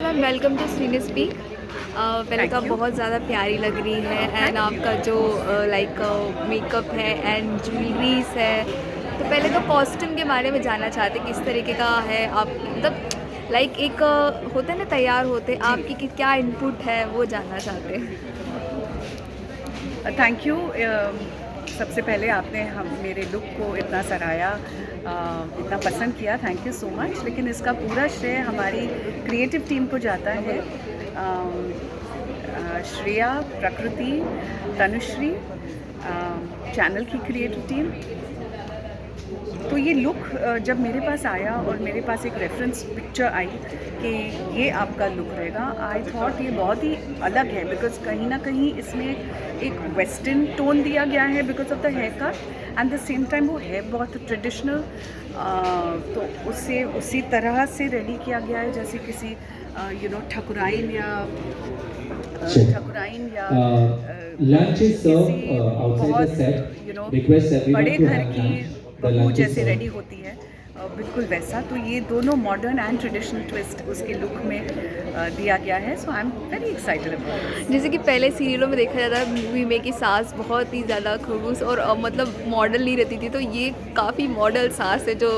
Ma'am welcome to सीने speak. पहले तो आप बहुत ज़्यादा प्यारी लग रही है एंड आपका जो लाइक मेकअप है एंड ज्वेलरीज है। तो पहले तो कॉस्ट्यूम के बारे में जानना चाहते किस तरीके का है आप, मतलब लाइक एक होता है ना तैयार होते जी, आपकी क्या इनपुट है वो जानना चाहते हैं। Thank you. सबसे पहले आपने हम मेरे लुक को इतना सराहा, इतना पसंद किया, थैंक यू सो मच। लेकिन इसका पूरा श्रेय हमारी क्रिएटिव टीम को जाता है। श्रेया, प्रकृति, तनुश्री, चैनल की क्रिएटिव टीम। तो ये लुक जब मेरे पास आया और मेरे पास एक रेफरेंस पिक्चर आई कि ये आपका लुक रहेगा, आई थॉट ये बहुत ही अलग है बिकॉज कहीं ना कहीं इसमें एक वेस्टर्न टोन दिया गया है because of the haircut and the same time वो है बहुत ट्रेडिशनल। तो उससे उसी तरह से रेडी किया गया है जैसे किसी ठकुराइन या Sure. ठकुराइन या Lunch is किसी served outside the बहुत set. You know Request everyone बड़े to घर have की lunch. The बहू lunch is जैसे रेडी served. होती है, बिल्कुल वैसा। तो ये दोनों मॉडर्न एंड ट्रेडिशनल ट्विस्ट उसके लुक में दिया गया है। So I am very excited about. जैसे कि पहले सीरियलों में देखा जाता है मूवी में कि सास बहुत ही ज़्यादा खड़ूस और मतलब मॉडल नहीं रहती थी, तो ये काफ़ी मॉडल सास है जो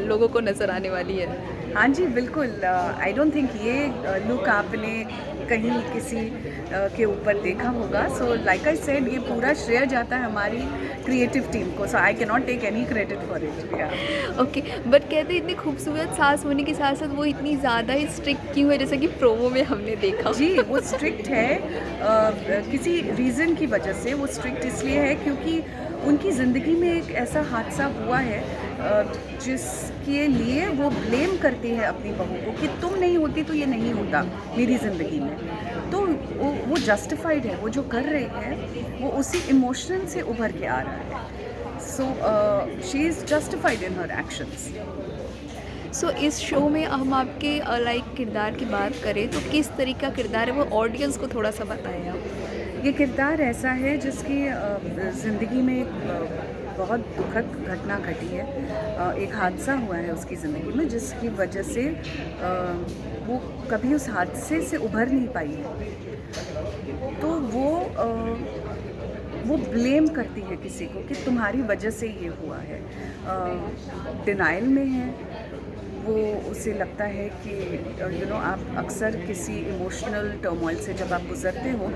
लोगों को नज़र आने वाली है। हाँ जी, बिल्कुल। आई डोंट थिंक ये लुक आपने कहीं किसी के ऊपर देखा होगा। सो लाइक आई सेड, ये पूरा श्रेय जाता है हमारी क्रिएटिव टीम को। So I can not take any credit for it. Okay, but कहते हैं इतनी खूबसूरत सास होने के साथ साथ वो इतनी ज़्यादा ही स्ट्रिक्ट क्यों है, जैसे कि प्रोमो में हमने देखा। जी, वो स्ट्रिक्ट है किसी रीज़न की वजह से। वो स्ट्रिक्ट इसलिए है क्योंकि उनकी ज़िंदगी में एक ऐसा हादसा हुआ है जिसके लिए वो ब्लेम करती है अपनी बहू को कि तुम नहीं होती तो ये नहीं होता मेरी ज़िंदगी में। तो वो जस्टिफाइड है, वो जो कर रही है वो उसी इमोशन से उभर के आ रहा है। So she is justified in her actions. So इस शो में हम आपके लाइक किरदार की बात करें तो किस तरीके का किरदार है वो ऑडियंस को थोड़ा सा बताएं आप। ये किरदार ऐसा है जिसकी ज़िंदगी में एक बहुत दुखद घटना घटी है। एक हादसा हुआ है उसकी ज़िंदगी में जिसकी वजह से वो कभी उस हादसे से उभर नहीं पाई है। तो वो ब्लेम करती है किसी को कि तुम्हारी वजह से ये हुआ है। डिनाइल में है वो। उसे लगता है कि आप अक्सर किसी इमोशनल टर्मोइल से जब आप गुजरते हो,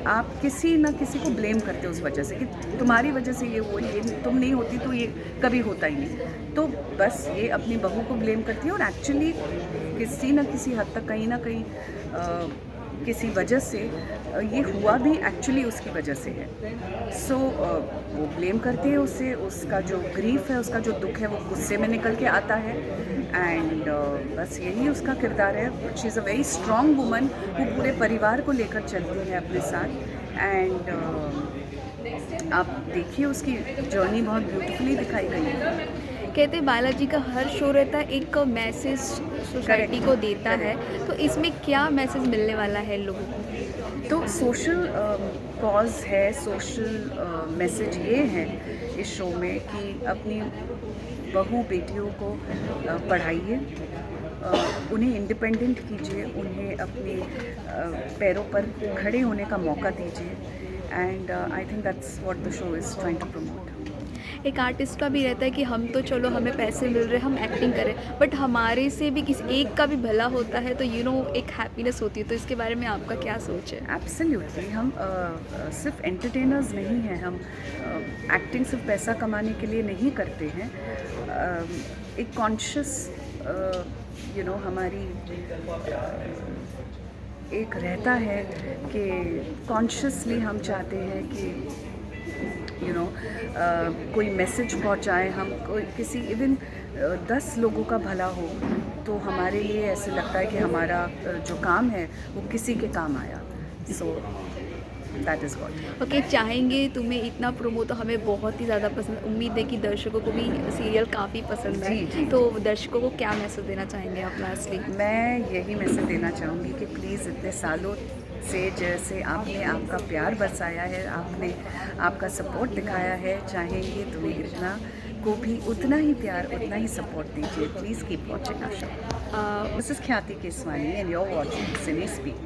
आप किसी ना किसी को ब्लेम करते हो उस वजह से कि तुम्हारी वजह से ये तुम नहीं होती तो ये कभी होता ही नहीं। तो बस ये अपनी बहू को ब्लेम करती है और एक्चुअली किसी ना किसी हद तक कहीं ना कहीं किसी वजह से ये हुआ भी एक्चुअली उसकी वजह से है। सो वो ब्लेम करती है उसे, उसका जो ग्रीफ है, उसका जो दुख है वो गुस्से में निकल के आता है। एंड बस यही उसका किरदार है। She is a very strong woman. वो पूरे परिवार को लेकर चलती है अपने साथ। एंड आप देखिए उसकी जर्नी बहुत ब्यूटीफुली दिखाई गई है। कहते हैं बालाजी का हर शो रहता है एक मैसेज सोसाइटी को देता है, तो इसमें क्या मैसेज मिलने वाला है लोगों को। तो सोशल कॉज है, सोशल मैसेज ये है इस शो में कि अपनी बहू बेटियों को पढ़ाइए, उन्हें इंडिपेंडेंट कीजिए, उन्हें अपने पैरों पर खड़े होने का मौका दीजिए। And I think that's what the show is trying to promote. एक आर्टिस्ट का भी रहता है कि हम तो चलो हमें पैसे मिल रहे हैं हम एक्टिंग करें, बट हमारे से भी किसी एक का भी भला होता है तो एक हैप्पीनेस होती है। तो इसके बारे में आपका क्या सोच है। एब्सोल्युटली। हम सिर्फ एंटरटेनर्स नहीं हैं। हम एक्टिंग सिर्फ पैसा कमाने के लिए नहीं करते हैं। एक कॉन्शियस हमारी एक रहता है कि कॉन्शियसली हम चाहते हैं कि कोई मैसेज पहुंचाए, हम कोई किसी इवन 10 लोगों का भला हो तो हमारे लिए ऐसे लगता है कि हमारा जो काम है वो किसी के काम आया। So that is what. Okay, चाहेंगे तुम्हें इतना प्रोमो तो हमें बहुत ही ज़्यादा पसंद, उम्मीद है कि दर्शकों को भी सीरियल काफ़ी पसंद है। जी, जी। तो दर्शकों को क्या मैसेज देना चाहेंगे आप लास्टली। मैं यही मैसेज देना चाहूँगी कि प्लीज़ इतने सालों से जैसे आपने आपका प्यार बरसाया है, आपने आपका सपोर्ट दिखाया है, चाहेंगे तुम्हें इतना को भी उतना ही प्यार, उतना ही सपोर्ट दीजिए. Please keep watching Asha. This is Khyati Keswani and you're watching Cine Speak.